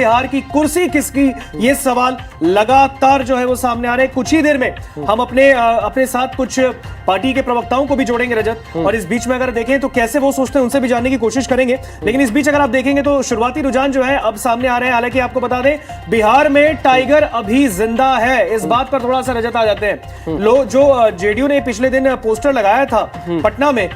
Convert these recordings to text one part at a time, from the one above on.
बिहार की कुर्सी किसकी, ये सवाल लगातार जो है वो सामने आ रहे हैं। कुछ ही देर में हम अपने साथ कुछ पार्टी के प्रवक्ताओं को भी जोड़ेंगे रजत, और इस बीच में अगर देखें तो कैसे वो सोचते हैं उनसे भी जानने की कोशिश करेंगे। लेकिन इस बीच अगर आप देखेंगे तो शुरुआती रुझान जो है अब सामने आ रहे हैं। हालांकि आपको बता दें बिहार में टाइगर अभी जिंदा है, इस बात पर थोड़ा सा रजत आ जाते हैं। लोग जो जेडीयू ने पिछले दिन पोस्टर लगाया था पटना में,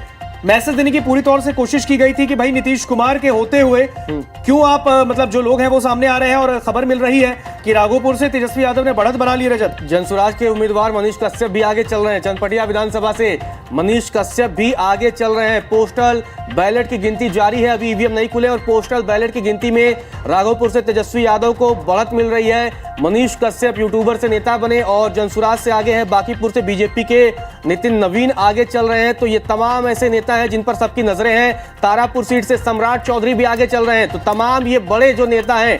मैसेज देने की पूरी तौर से कोशिश की गई थी कि भाई नीतीश कुमार के होते हुए क्यों आप मतलब जो लोग हैं वो सामने आ रहे हैं, और खबर मिल रही है कि राघोपुर से तेजस्वी यादव ने बढ़त बना ली। रजत, जनसुराज के उम्मीदवार मनीष कश्यप भी आगे चल रहे हैं। चनपटिया विधानसभा से मनीष कश्यप भी आगे चल रहे हैं। पोस्टल बैलेट की गिनती जारी है, अभी ईवीएम नहीं खुले, और पोस्टल बैलेट की गिनती में राघोपुर से तेजस्वी यादव को बढ़त मिल रही है। मनीष कश्यप यूट्यूबर से नेता बने और जनसुराज से आगे हैं। बांकीपुर से बीजेपी के नितिन नवीन आगे चल रहे हैं। तो ये तमाम ऐसे नेता हैं जिन पर सबकी नजरें हैं। तारापुर सीट से सम्राट चौधरी भी आगे चल रहे हैं। तो तमाम ये बड़े जो नेता हैं,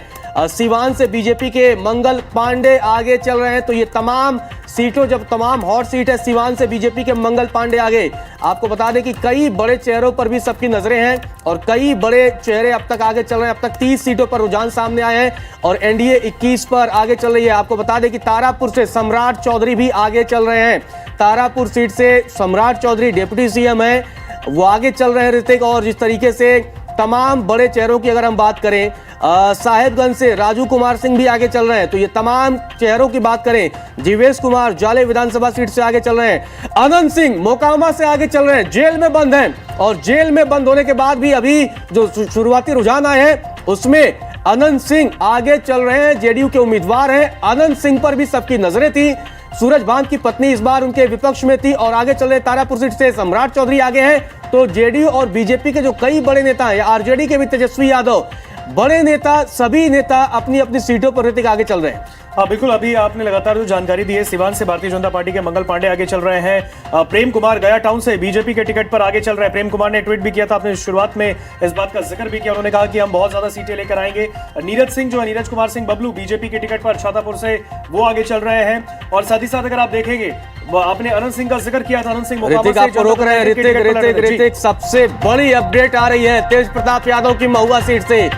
सीवान से बीजेपी के मंगल पांडे आगे चल रहे हैं। तो ये तमाम सीटों, जब तमाम हॉट सीट है, सीवान से बीजेपी के मंगल पांडे आगे। आपको बता दें कि कई बड़े चेहरों पर भी सबकी नजरें हैं और कई बड़े चेहरे अब तक आगे चल रहे हैं। अब तक 30 सीटों पर रुझान सामने आए हैं और एनडीए 21 पर आगे चल रही है। आपको बता दें कि तारापुर से सम्राट चौधरी भी आगे चल रहे हैं। तारापुर सीट से सम्राट चौधरी डिप्टी सीएम है, वो आगे चल रहे हैं ऋतिक। और जिस तरीके से तमाम बड़े चेहरों की अगर हम बात करें, साहेबगंज से राजू कुमार सिंह भी आगे चल रहे हैं। तो ये तमाम चेहरों की बात करें, जीवेश कुमार जाले विधानसभा सीट से आगे चल रहे हैं। अनंत सिंह मोकामा से आगे चल रहे हैं, जेल में बंद हैं, और जेल में बंद होने के बाद भी अभी जो शुरुआती रुझान आए हैं उसमें अनंत सिंह आगे चल रहे हैं, जेडीयू के उम्मीदवार हैं। अनंत सिंह पर भी सबकी नजरें थी। सूरज भान की पत्नी इस बार उनके विपक्ष में थी और आगे चल रहे तारापुर सीट से सम्राट चौधरी आगे हैं। तो जेडीयू और बीजेपी के जो कई बड़े नेता हैं, आरजेडी के भी तेजस्वी यादव, बड़े नेता, सभी नेता अपनी अपनी सीटों पर ऋतिक आगे चल रहे हैं। हाँ बिल्कुल, अभी आपने लगातार जो जानकारी दी है, सिवान से भारतीय जनता पार्टी के मंगल पांडे आगे चल रहे हैं। प्रेम कुमार गया टाउन से बीजेपी के टिकट पर आगे चल रहे हैं। प्रेम कुमार ने ट्वीट भी किया था, आपने शुरुआत में इस बात का जिक्र भी किया, उन्होंने कहा कि हम बहुत ज्यादा सीटें लेकर आएंगे। नीरज सिंह जो है, नीरज कुमार सिंह बबलू, बीजेपी के टिकट पर छातापुर से वो आगे चल रहे हैं। और साथ ही साथ अगर आप देखेंगे, आपने अनंत सिंह का जिक्र किया था, अनंत सिंह ऋतिक आपको रोक रहे हैं। ऋतिक सबसे बड़ी अपडेट आ रही है तेज प्रताप यादव की महुआ सीट से।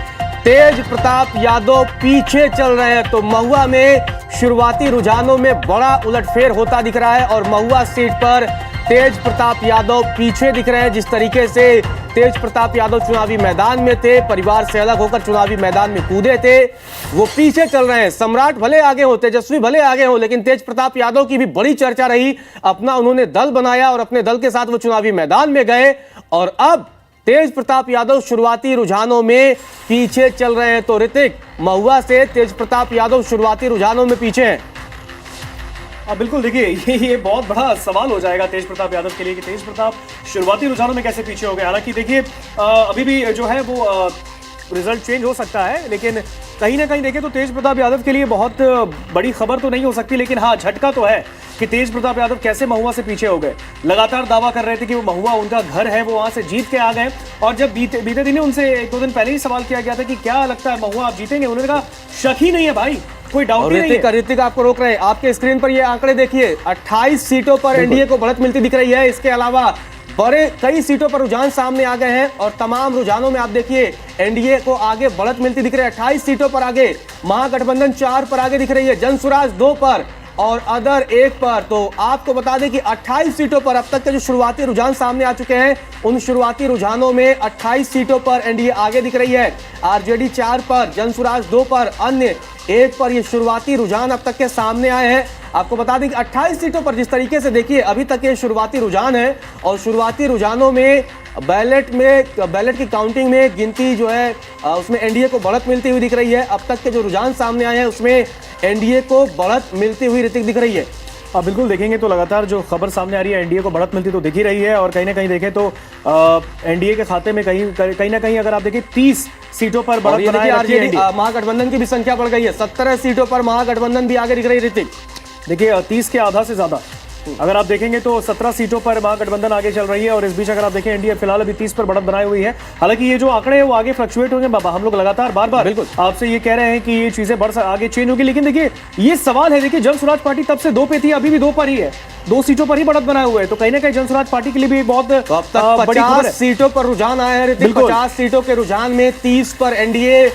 तेज प्रताप यादव पीछे चल रहे हैं। तो महुआ में शुरुआती रुझानों में बड़ा उलटफेर होता दिख रहा है और महुआ सीट पर तेज प्रताप यादव पीछे दिख रहे हैं। जिस तरीके से तेज प्रताप यादव चुनावी मैदान में थे, परिवार से अलग होकर चुनावी मैदान में कूदे थे, वो पीछे चल रहे हैं। सम्राट भले आगे हो, तेजस्वी भले आगे हो, लेकिन तेज प्रताप यादव की भी बड़ी चर्चा रही। अपना उन्होंने दल बनाया और अपने दल के साथ वो चुनावी मैदान में गए, और अब तेज प्रताप यादव शुरुआती रुझानों में पीछे चल रहे हैं। तो ऋतिक, महुआ से तेज प्रताप यादव शुरुआती रुझानों में पीछे हैं। बिल्कुल, देखिए ये बहुत बड़ा सवाल हो जाएगा तेज प्रताप यादव के लिए कि तेज प्रताप शुरुआती रुझानों में कैसे पीछे हो गए। हालांकि देखिए अभी भी जो है वो रिजल्ट चेंज हो सकता है, लेकिन कहीं ना कहीं देखें तो तेज प्रताप यादव के लिए बहुत बड़ी खबर तो नहीं हो सकती, लेकिन हाँ झटका तो है कि तेज प्रताप यादव कैसे महुआ से पीछे हो गए। लगातार दावा कर रहे थे कि वो महुआ उनका घर है, वो वहां से जीत के आ गए। और जब बीते दिन उनसे 1-2 दिन पहले ही सवाल किया गया था कि क्या लगता है महुआ आप जीतेंगे, उन्होंने कहा शक ही नहीं है भाई, कोई डाउट ही नहीं है। ऋतिक आपको रोक रहे हैं, आपके स्क्रीन पर ये आंकड़े देखिए, 28 सीटों पर एनडीए को बढ़त मिलती दिख रही है। इसके अलावा बड़े कई सीटों पर रुझान सामने आ गए हैं और तमाम रुझानों में आप देखिए एनडीए को आगे बढ़त मिलती दिख रही है। 28 सीटों पर आगे, महागठबंधन 4 पर आगे दिख रही है, जनसुराज 2 पर और अदर 1 पर। तो आपको बता दें कि 28 सीटों पर अब तक के जो शुरुआती रुझान सामने आ चुके हैं, उन शुरुआती रुझानों में 28 सीटों पर एनडीए आगे दिख रही है। आरजेडी 4 पर, जनसुराज 2 पर, अन्य 1 पर। ये शुरुआती रुझान अब तक के सामने आए हैं। आपको बता दें कि 28 सीटों पर जिस तरीके से देखिए अभी तक ये शुरुआती रुझान है, और शुरुआती रुझानों में बैलेट की काउंटिंग में गिनती जो है उसमें एनडीए को बढ़त मिलती हुई दिख रही है। अब तक के जो रुझान सामने आए हैं उसमें एनडीए को बढ़त मिलती हुई ऋतिक दिख रही है। बिल्कुल, देखेंगे तो लगातार जो खबर सामने आ रही है एनडीए को बढ़त मिलती तो दिख ही रही है। और कहीं ना कहीं देखें तो एनडीए के खाते में कहीं ना कहीं अगर आप देखें 30 सीटों पर बढ़त बनाए रखी है। महागठबंधन की भी संख्या बढ़ गई है, 17 सीटों पर महागठबंधन भी आगे दिख रही है। ऋतिक देखिए 30 के आधा से ज्यादा अगर आप देखेंगे तो 17 सीटों पर महागठबंधन आगे चल रही है, और इस बीच अगर आप देखें एनडीए फिलहाल अभी 30 पर बढ़त बनाई हुई है। हालांकि ये जो आंकड़े हैं वो आगे फ्लक्चुएट होंगे बाबा, हम लोग लगातार बार बार बिल्कुल आपसे ये कह रहे हैं कि ये चीजें आगे चेंज होगी। लेकिन देखिए ये सवाल है, देखिए जनसुराज पार्टी तब से 2 पे थी, अभी भी 2 पर ही है, 2 सीटों पर ही बढ़त बनाए हुए है। तो कहीं ना कहीं जनसुराज पार्टी के लिए भी बहुत बड़ी खबर है। 50 सीटों पर रुझान आया है ऋतिक, 50 सीटों के रुझान में 30 पर एनडीए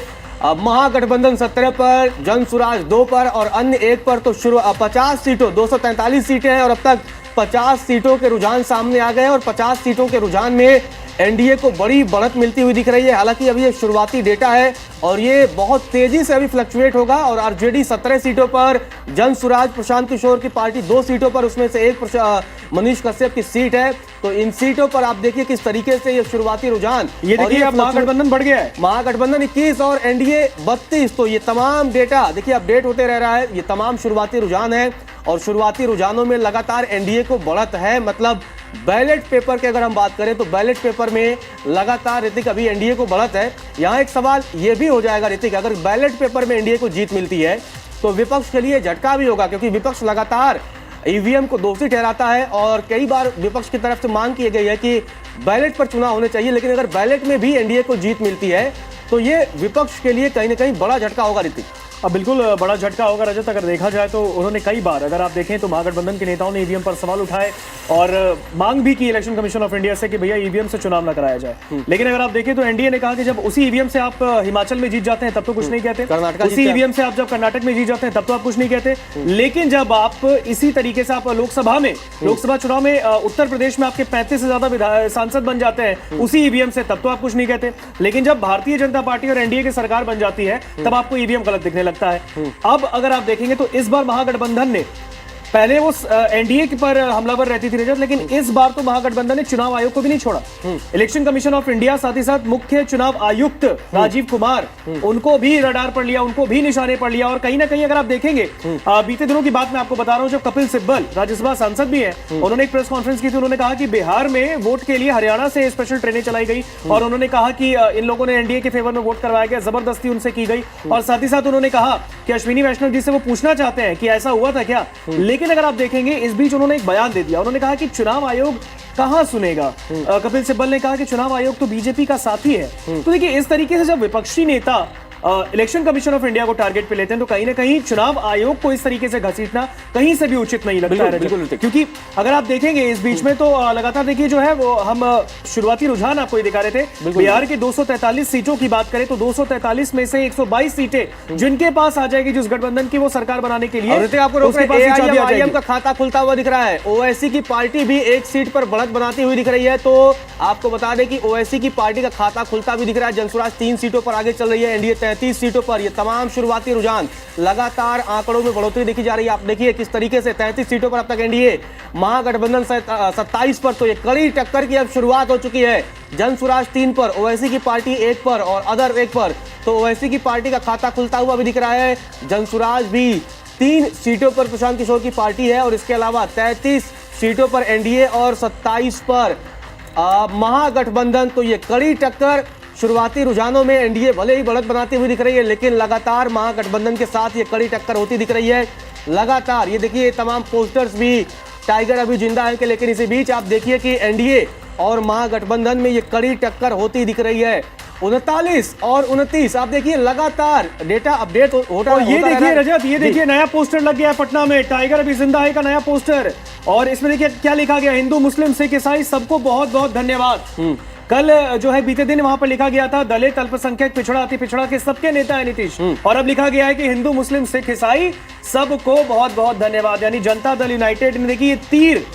महागठबंधन 17 पर, जन सुराज 2 पर और अन्य 1 पर। तो 50 सीटों 243 सीटें हैं और अब तक 50 सीटों के रुझान सामने आ गए और 50 सीटों के रुझान में एनडीए को बड़ी बढ़त मिलती हुई दिख रही है। हालांकि अभी ये शुरुआती डेटा है और ये बहुत तेजी से अभी फ्लक्चुएट होगा और आरजेडी 17 सीटों पर, जन सुराज प्रशांत किशोर की पार्टी 2 सीटों पर, उसमें से एक मनीष कश्यप की सीट है। तो इन सीटों पर आप देखिए किस तरीके से ये शुरुआती रुझान, ये देखिए अब महागठबंधन बढ़ गया है, महागठबंधन 21 और एनडीए 32। तो ये तमाम डेटा देखिए अपडेट होते रह रहा है। ये तमाम शुरुआती रुझान है और शुरुआती रुझानों में लगातार एनडीए को बढ़त है। मतलब बैलेट पेपर की अगर हम बात करें तो बैलेट पेपर में लगातार ऋतिक अभी एनडीए को बढ़त है। यहाँ एक सवाल ये भी हो जाएगा ऋतिक, अगर बैलेट पेपर में एनडीए को जीत मिलती है तो विपक्ष के लिए झटका भी होगा, क्योंकि विपक्ष लगातार ईवीएम को दोषी ठहराता है और कई बार विपक्ष की तरफ से मांग की गई है कि बैलेट पर चुनाव होने चाहिए। लेकिन अगर बैलेट में भी एनडीए को जीत मिलती है तो ये विपक्ष के लिए कहीं ना कहीं बड़ा झटका होगा ऋतिक। अब बिल्कुल बड़ा झटका होगा रजत। अगर देखा जाए तो उन्होंने कई बार, अगर आप देखें तो महागठबंधन के नेताओं ने ईवीएम पर सवाल उठाए और मांग भी की इलेक्शन कमीशन ऑफ इंडिया से कि भैया ईवीएम से चुनाव ना कराया जाए। लेकिन अगर आप देखें तो एनडीए ने कहा कि जब उसी ईवीएम से आप हिमाचल में जीत जाते हैं तब तो कुछ नहीं कहते, उसी ईवीएम से आप जब कर्नाटक में जीत जाते हैं तब तो आप कुछ नहीं कहते। लेकिन जब आप इसी तरीके से आप लोकसभा चुनाव में उत्तर प्रदेश में आपके 35 से ज्यादा सांसद बन जाते हैं उसी ईवीएम से, तब तो आप कुछ नहीं कहते। लेकिन जब भारतीय जनता पार्टी और एनडीए की सरकार बन जाती है तब आपको ईवीएम गलत दिखने लगता है। अब अगर आप देखेंगे तो इस बार महागठबंधन ने, पहले वो एनडीए पर हमलावर रहती थी रजत, लेकिन इस बार तो महागठबंधन ने चुनाव आयोग को भी नहीं छोड़ा। इलेक्शन कमीशन ऑफ इंडिया, साथ ही साथ मुख्य चुनाव आयुक्त राजीव कुमार, उनको भी रडार पर लिया, उनको भी निशाने पर लिया। और कहीं ना कहीं अगर आप देखेंगे बीते दिनों की बात मैं आपको बता रहा हूं, जब कपिल सिब्बल राज्यसभा सांसद भी हैं, उन्होंने एक प्रेस कॉन्फ्रेंस की थी। उन्होंने कहा कि बिहार में वोट के लिए हरियाणा से स्पेशल ट्रेनें चलाई गई और उन्होंने कहा कि इन लोगों ने एनडीए के फेवर में वोट करवाया गया, जबरदस्ती उनसे की गई। और साथ ही साथ उन्होंने कहा कि अश्विनी वैष्णव जी से वो पूछना चाहते हैं कि ऐसा हुआ था क्या। लेकिन अगर आप देखेंगे इस बीच उन्होंने एक बयान दे दिया, उन्होंने कहा कि चुनाव आयोग कहां सुनेगा। कपिल सिब्बल ने कहा कि चुनाव आयोग तो बीजेपी का साथी है। तो देखिए इस तरीके से जब विपक्षी नेता इलेक्शन कमीशन ऑफ इंडिया को टारगेट पे लेते हैं तो कहीं ना कहीं चुनाव आयोग को इस तरीके से घसीटना कहीं से भी उचित नहीं लगता है। क्योंकि अगर आप देखेंगे इस बीच में तो लगातार देखिए जो है वो हम शुरुआती रुझान आपको ये दिखा रहे थे। बिहार के 243 सीटों की बात करें तो 243 में से 122 सीटें जिनके पास आ जाएगी जिस गठबंधन की वो सरकार बनाने के लिए, आपको का खाता खुलता हुआ दिख रहा है। ओवैसी की पार्टी भी एक सीट पर बढ़त बनाती हुई दिख रही है। तो आपको बता दें कि ओवैसी की पार्टी का खाता खुलता भी दिख रहा है। जनसुराज 3 सीटों पर आगे चल रही है, एनडीए 33 सीटों पर। ये तमाम शुरुआती रुझान लगातार आंकड़ों में बढ़ोतरी देखी जा रही है। आप देखिए किस तरीके से 33 सीटों पर अब तक एनडीए, महागठबंधन 27 पर। तो ये कड़ी टक्कर की अब शुरुआत हो चुकी है। जनसुराज 3 पर, ओवैसी की पार्टी 1 पर और अदर 1 पर। तो ओवैसी की पार्टी का खाता खुलता हुआ भी दिख रहा है। जनसुराज भी 3 सीटों पर प्रशांत किशोर की पार्टी है और इसके अलावा 33 सीटों पर एनडीए और 27 पर महागठबंधन। तो ये कड़ी टक्कर शुरुआती रुझानों में एनडीए भले ही बढ़त बनाती हुई दिख रही है, लेकिन लगातार महागठबंधन के साथ ये कड़ी टक्कर होती दिख रही है। लगातार ये देखिए तमाम पोस्टर्स भी टाइगर अभी जिंदा है, लेकिन इसी बीच आप देखिए कि एनडीए और महागठबंधन में ये कड़ी टक्कर होती दिख रही है। 39 और 29 आप देखिए लगातार डेटा अपडेट होता है। ये देखिए रजत, ये देखिए नया पोस्टर लग गया है पटना में, टाइगर अभी जिंदा है का नया पोस्टर। और इसमें देखिए क्या लिखा गया, हिंदू मुस्लिम सिख ईसाई सबको बहुत बहुत धन्यवाद। कल जो है बीते दिन वहां पर लिखा गया था दलित अल्पसंख्यक पिछड़ा अति पिछड़ा के सबके नेता है नीतीश, और अब लिखा गया है कि हिंदू मुस्लिम सिख ईसाई सबको बहुत बहुत धन्यवाद। यानी जनता दल यूनाइटेड ने देखिए ये तीर,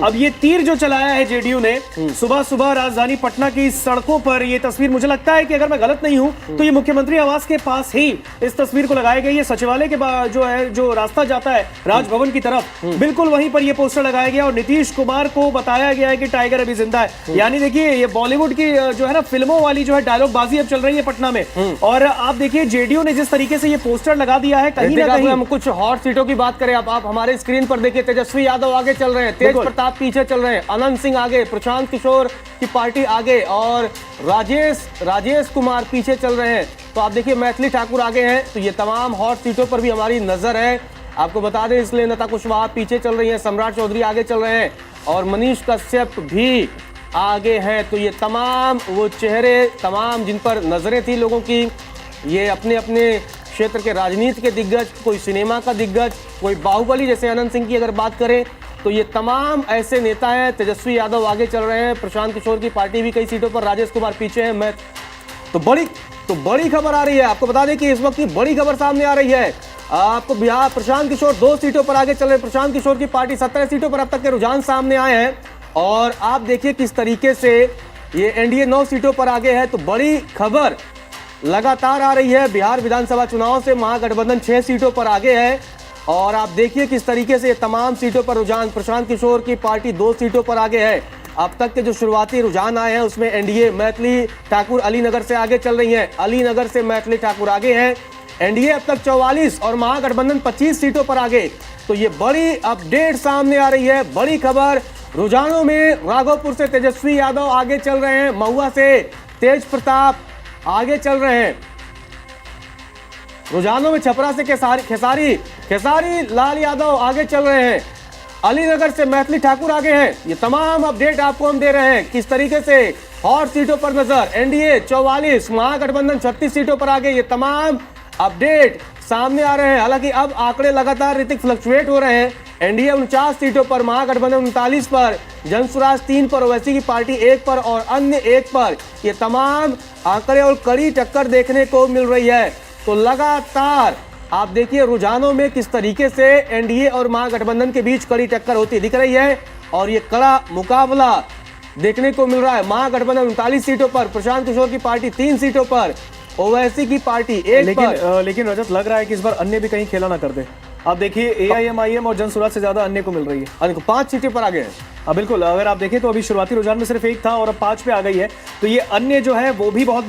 अब ये तीर जो चलाया है जेडीयू ने सुबह सुबह राजधानी पटना की सड़कों पर। ये तस्वीर मुझे लगता है कि अगर मैं गलत नहीं हूं तो ये मुख्यमंत्री आवास के पास ही इस तस्वीर को लगाई गई है। सचिवालय के जो है जो रास्ता जाता है राजभवन की तरफ, बिल्कुल वहीं पर ये पोस्टर लगाया गया और नीतीश कुमार को बताया गया है कि टाइगर अभी जिंदा है। यानी देखिए ये बॉलीवुड की जो है ना फिल्मों वाली जो है डायलॉग बाजी अब चल रही है पटना में। और आप देखिए जेडीयू ने जिस तरीके से ये पोस्टर लगा दिया है, कहीं ना कहीं हम कुछ हॉट सीटों की बात करें, आप हमारे स्क्रीन पर देखिए तेजस्वी यादव आगे चल रहे हैं, तेज प्रताप पीछे चल रहे हैं, अनंत सिंह आगे, प्रशांत किशोर की पार्टी आगे और राजेश कुमार पीछे चल रहे हैं। तो आप देखिए मैथिली ठाकुर आगे हैं। तो ये तमाम हॉट सीटों पर भी हमारी नजर है। आपको बता दें इसलिए नता कुशवाहा पीछे चल रही है, सम्राट चौधरी आगे चल रहे हैं और मनीष कश्यप भी आगे हैं। तो ये तमाम वो चेहरे, तमाम जिन पर नजरें थी लोगों की, ये अपने अपने क्षेत्र के राजनीति के दिग्गज, कोई सिनेमा का दिग्गज, कोई बाहुबली जैसे अनंत सिंह की अगर बात करें तो ये तमाम ऐसे नेता हैं। तेजस्वी यादव आगे चल रहे हैं, प्रशांत किशोर की पार्टी भी कई सीटों पर, राजेश कुमार पीछे हैं। मैं तो बड़ी तो बड़ी खबर आ रही है, आपको बता दें कि इस वक्त की बड़ी खबर सामने आ रही है। आपको बिहार प्रशांत किशोर 2 सीटों पर आगे चल रहे, प्रशांत किशोर की पार्टी 17 सीटों पर अब तक के रुझान सामने आए हैं और आप देखिए किस तरीके से ये एनडीए 9 सीटों पर आगे है। तो बड़ी खबर लगातार आ रही है। बिहार विधानसभा चुनाव से महागठबंधन 6 सीटों पर आगे है और आप देखिए किस तरीके से तमाम सीटों पर रुझान, प्रशांत किशोर की पार्टी 2 सीटों पर आगे है। अब तक के जो शुरुआती रुझान आए हैं उसमें एनडीए मैथिली ठाकुर अलीनगर से आगे चल रही हैं, अलीनगर से मैथिली ठाकुर आगे हैं। एनडीए अब तक 44 और महागठबंधन 25 सीटों पर आगे। तो ये बड़ी अपडेट सामने आ रही है, बड़ी खबर। रुझानों में राघोपुर से तेजस्वी यादव आगे चल रहे हैं, महुआ से तेज प्रताप आगे चल रहे हैं। रुझानों में छपरा से खेसारी लाल यादव आगे चल रहे हैं, अलीनगर से मैथिली ठाकुर आगे हैं। ये तमाम अपडेट आपको हम दे रहे हैं किस तरीके से हॉट सीटों पर नजर। एनडीए 44, महागठबंधन 36 सीटों पर आगे। ये तमाम अपडेट सामने आ रहे हैं। हालांकि अब आंकड़े लगातार ऋतिक फ्लक्चुएट हो रहे हैं। एनडीए 49 सीटों पर, महागठबंधन 39 पर, जनसुराज 3 पर, ओवैसी की पार्टी 1 पर और अन्य 1 पर। ये तमाम आंकड़े और कड़ी टक्कर देखने को मिल रही है। तो लगातार आप देखिए रुझानों में किस तरीके से एनडीए और महागठबंधन के बीच कड़ी टक्कर होती दिख रही है और ये कड़ा मुकाबला देखने को मिल रहा है। महागठबंधन 39 सीटों पर, प्रशांत किशोर की पार्टी 3 सीटों पर, ओवैसी की पार्टी 1 पर। लेकिन रजत लग रहा है कि इस बार अन्य भी कहीं खेला ना कर दे। आप देखिए एआईएमआईएम और जनसुराज से ज्यादा अन्य को मिल रही है। अन्य को 5 सीटें पर आगे है। बिल्कुल, अगर आप देखें तो अभी शुरुआती रुझान में सिर्फ 1 था और अब 5 पे आ गई है। तो ये अन्य जो है वो भी बहुत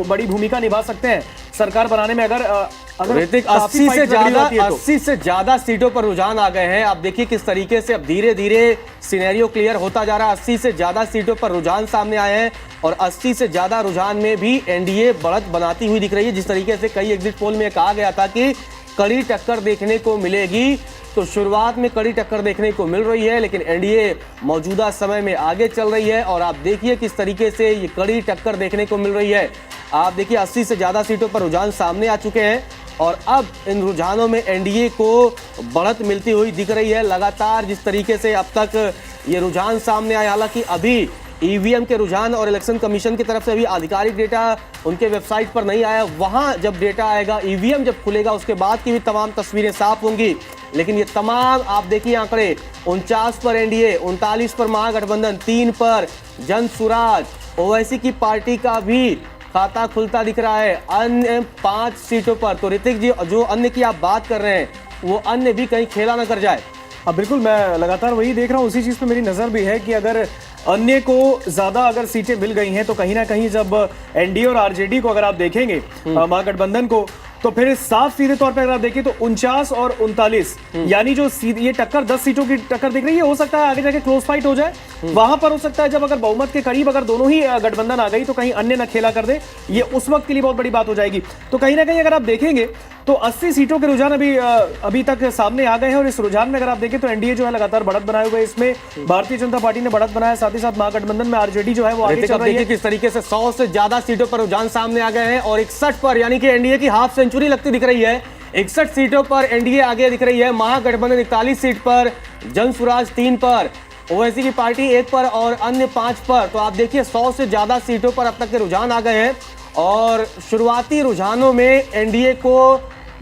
बड़ी भूमिका निभा सकते हैं सरकार बनाने में। अगर ऋतिक 80 से ज्यादा सीटों पर रुझान आ गए हैं। आप देखिए किस तरीके से अब धीरे धीरे सिनेरियो क्लियर होता जा रहा है। 80 से ज्यादा सीटों पर रुझान सामने आए हैं और 80 से ज्यादा रुझान में भी एनडीए बढ़त बनाती हुई दिख रही है। जिस तरीके से कई एग्जिट पोल में कहा गया था कि कड़ी टक्कर देखने को मिलेगी, तो शुरुआत में कड़ी टक्कर देखने को मिल रही है, लेकिन एनडीए मौजूदा समय में आगे चल रही है और आप देखिए किस तरीके से ये कड़ी टक्कर देखने को मिल रही है। आप देखिए 80 से ज्यादा सीटों पर रुझान सामने आ चुके हैं और अब इन रुझानों में एनडीए को बढ़त मिलती हुई दिख रही है। लगातार जिस तरीके से अब तक ये रुझान सामने आए, हालांकि अभी ईवीएम के रुझान और इलेक्शन कमीशन की तरफ से अभी आधिकारिक डेटा उनके वेबसाइट पर नहीं आया। वहां जब डेटा आएगा, ईवीएम जब खुलेगा, उसके बाद की भी तमाम तस्वीरें साफ होंगी। लेकिन ये तमाम आप देखिए आंकड़े 49 पर एनडीए, 39 पर महागठबंधन, 3 पर जनसुराज, ओवैसी की पार्टी का भी खाता खुलता दिख रहा है। अन्य 5 सीटों पर। तो ऋतिक जी, जो अन्य की आप बात कर रहे हैं वो अन्य भी कहीं खेला ना कर जाए। बिल्कुल, मैं लगातार वही देख रहा हूँ, उसी चीज पे मेरी नजर भी है कि अगर अन्य को ज्यादा अगर सीटें मिल गई हैं तो कहीं ना कहीं जब एनडीए और आरजेडी को अगर आप देखेंगे महागठबंधन को, तो फिर साफ सीधे तौर पर अगर आप देखें तो 49 और 39 यानी जो ये टक्कर 10 सीटों की टक्कर दिख रही है, हो सकता है आगे जाके क्लोज फाइट हो जाए। वहां पर हो सकता है जब अगर बहुमत के करीब अगर दोनों ही गठबंधन आ गई तो कहीं अन्य न खेला कर दे, ये उस वक्त के लिए बहुत बड़ी बात हो जाएगी। तो कहीं ना कहीं अगर आप देखेंगे तो 80 सीटों के रुझान अभी तक सामने आ गए हैं और इस रुझान में अगर आप देखें तो एनडीए जो है लगातार बढ़त बनाए हुए, इसमें भारतीय जनता पार्टी ने बढ़त बनाया, साथ ही साथ महागठबंधन में आरजेडी जो है वो आगे चल रही है। किस तरीके से 100 से ज्यादा सीटों पर रुझान सामने आ गए हैं और 61 पर, यानी कि एनडीए की हाफ सेंचुरी लगती दिख रही है। 61 सीटों पर एनडीए आगे दिख रही है। महागठबंधन 41 सीट पर, जनसुराज 3 पर, ओवैसी की पार्टी 1 पर और अन्य 5 पर। तो आप देखिए 100 से ज्यादा सीटों पर अब तक के रुझान आ गए हैं और शुरुआती रुझानों में एनडीए को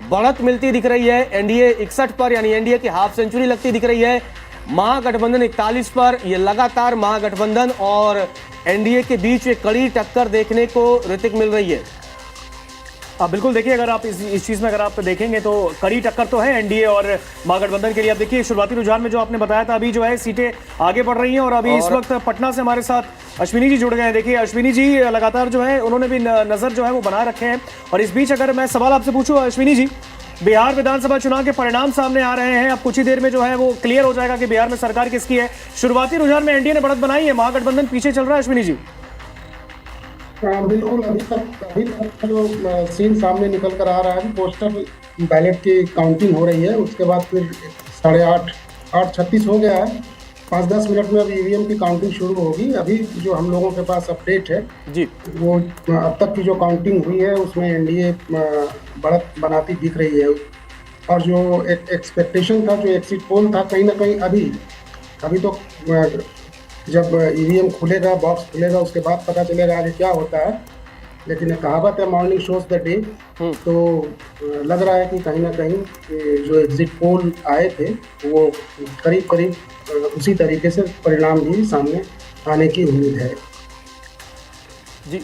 बढ़त मिलती दिख रही है। एनडीए 61 पर, यानी एनडीए की हाफ सेंचुरी लगती दिख रही है। महागठबंधन 41 पर। ये लगातार महागठबंधन और एनडीए के बीच एक कड़ी टक्कर देखने को ऋतिक मिल रही है। बिल्कुल, देखिए अगर आप इस चीज में अगर आप देखेंगे तो कड़ी टक्कर तो है एनडीए और महागठबंधन के लिए। आप देखिए शुरुआती रुझान में जो आपने बताया था, अभी जो है सीटें आगे बढ़ रही हैं और अभी इस वक्त पटना से हमारे साथ अश्विनी जी जुड़ गए हैं। देखिए अश्विनी जी लगातार जो है उन्होंने भी नजर जो है वो बनाए रखे हैं। और इस बीच अगर मैं सवाल आपसे पूछूं अश्विनी जी, बिहार विधानसभा चुनाव के परिणाम सामने आ रहे हैं, अब कुछ ही देर में जो है वो क्लियर हो जाएगा कि बिहार में सरकार किसकी है। शुरुआती रुझान में एनडीए ने बढ़त बनाई है, महागठबंधन पीछे चल रहा है। अश्विनी जी, बिल्कुल, अभी तक जो सीन सामने निकल कर आ रहा है, पोस्टल बैलेट की काउंटिंग हो रही है, उसके बाद फिर 8:36 हो गया है। 5-10 मिनट में अब ईवीएम की काउंटिंग शुरू होगी। अभी जो हम लोगों के पास अपडेट है जी, वो अब तक की जो काउंटिंग हुई है उसमें एनडीए बढ़त बनाती दिख रही है। और जो एक एक्सपेक्टेशन था, जो एग्जिट पोल था, कहीं ना कहीं अभी तो जब ईवीएम खुलेगा, बॉक्स खुलेगा, उसके बाद पता चलेगा आगे क्या होता है। लेकिन एक कहावत है मॉर्निंग शोज द डे। तो लग रहा है कि कहीं ना कहीं जो एग्जिट पोल आए थे वो करीब करीब उसी तरीके से परिणाम भी सामने आने की उम्मीद है। जी,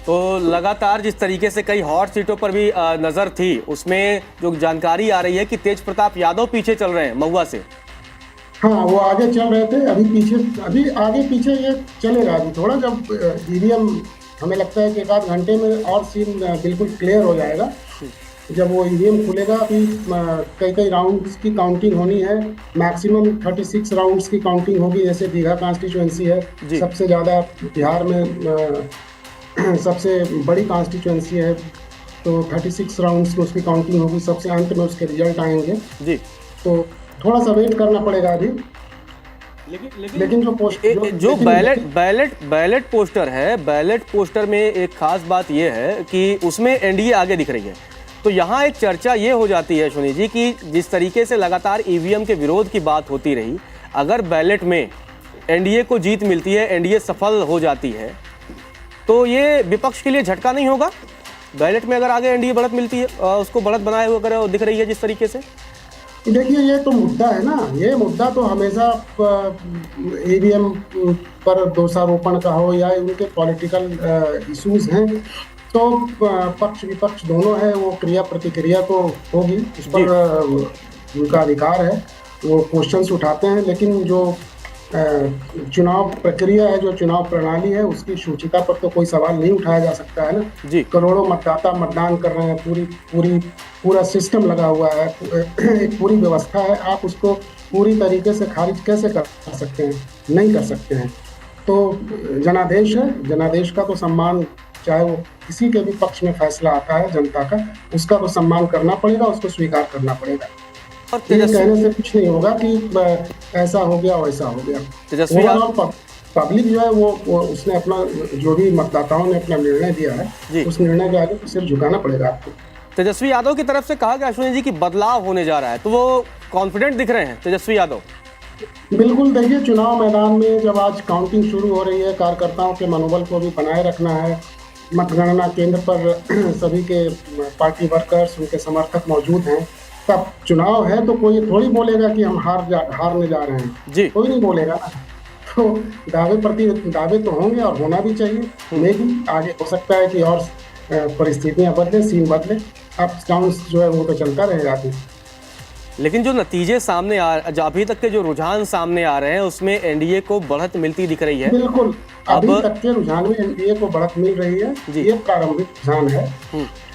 तो लगातार जिस तरीके से कई हॉट सीटों पर भी नजर थी, उसमें जो जानकारी आ रही है कि तेज प्रताप यादव पीछे चल रहे हैं महुआ से। हाँ, वो आगे चल रहे थे, अभी आगे पीछे ये चलेगा। अभी थोड़ा जब ईवीएम हमें लगता है कि एक आध घंटे में और सीन बिल्कुल क्लियर हो जाएगा। जब वो ईवीएम खुलेगा, अभी कई राउंड्स की काउंटिंग होनी है। मैक्सिमम 36 राउंड्स की काउंटिंग होगी। जैसे दीघा कॉन्स्टिट्यूएंसी है, सबसे ज़्यादा बिहार में सबसे बड़ी कॉन्स्टिट्यूएंसी है, तो 36 राउंड्स में उसकी काउंटिंग होगी। सबसे अंत में उसके रिजल्ट आएंगे जी। तो थोड़ा सा वेट करना पड़ेगा अभी। लेकिन जो बैलेट पोस्टर है, बैलेट पोस्टर में एक खास बात यह है कि उसमें एनडीए आगे दिख रही है। तो यहाँ एक चर्चा ये हो जाती है अश्विनी जी कि जिस तरीके से लगातार ईवीएम के विरोध की बात होती रही, अगर बैलेट में एनडीए को जीत मिलती है, एनडीए सफल हो जाती है, तो ये विपक्ष के लिए झटका नहीं होगा? बैलेट में अगर आगे एनडीए बढ़त मिलती है, उसको बढ़त बनाए हुए अगर दिख रही है जिस तरीके से। देखिए, ये तो मुद्दा है ना, ये मुद्दा तो हमेशा ईवीएम पर दोषारोपण का हो या उनके पॉलिटिकल इश्यूज हैं, तो पक्ष विपक्ष दोनों है, वो क्रिया प्रतिक्रिया तो होगी, उस पर उनका अधिकार है, वो क्वेश्चंस उठाते हैं। लेकिन जो चुनाव प्रक्रिया है, जो चुनाव प्रणाली है, उसकी शुचिता पर तो कोई सवाल नहीं उठाया जा सकता है ना जी। करोड़ों मतदाता मतदान कर रहे हैं, पूरा सिस्टम लगा हुआ है, एक पूरी व्यवस्था है। आप उसको पूरी तरीके से खारिज कैसे कर सकते हैं? नहीं कर सकते हैं। तो जनादेश है, जनादेश का तो सम्मान, चाहे वो किसी के भी पक्ष में फैसला आता है जनता का, उसका तो सम्मान करना पड़ेगा, उसको स्वीकार करना पड़ेगा। ये कहने से कुछ नहीं होगा कि ऐसा हो गया वैसा हो गया। पब्लिक जो है वो उसने अपना, जो भी मतदाताओं ने अपना निर्णय दिया है, उस निर्णय के आगे सिर झुकाना पड़ेगा आपको। तेजस्वी यादव की तरफ से कहा गया अश्विनी जी की बदलाव होने जा रहा है, तो वो कॉन्फिडेंट दिख रहे हैं तेजस्वी यादव? बिल्कुल। देखिए, चुनाव मैदान में जब आज काउंटिंग शुरू हो रही है, कार्यकर्ताओं के मनोबल को भी बनाए रखना है। मतगणना केंद्र पर सभी के पार्टी वर्कर्स, उनके समर्थक मौजूद हैं। तब चुनाव है तो कोई थोड़ी बोलेगा कि हम हारने जा रहे हैं जी, कोई नहीं बोलेगा ना। तो दावे तो होंगे और होना भी चाहिए। लेकिन आगे हो सकता है कि और परिस्थितियां बदले, सीन बदले, अप्स डाउन्स जो है वो तो चलता रहेगा। लेकिन जो नतीजे सामने अभी तक के जो रुझान सामने आ रहे हैं, उसमें एनडीए को बढ़त मिलती दिख रही है। बिल्कुल, अभी तक के रुझान में एनडीए को बढ़त मिल रही है। ये प्रारंभिक रुझान है,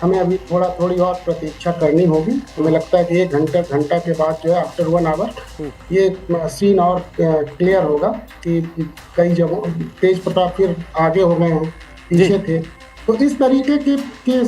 हमें अभी थोड़ी और प्रतीक्षा करनी होगी। हमें लगता है कि एक घंटा के बाद जो है, आफ्टर 1 आवर, ये सीन और क्लियर होगा कि कई जगहों तेज प्रताप फिर आगे हो गए हैं, पीछे थे। तो इस तरीके के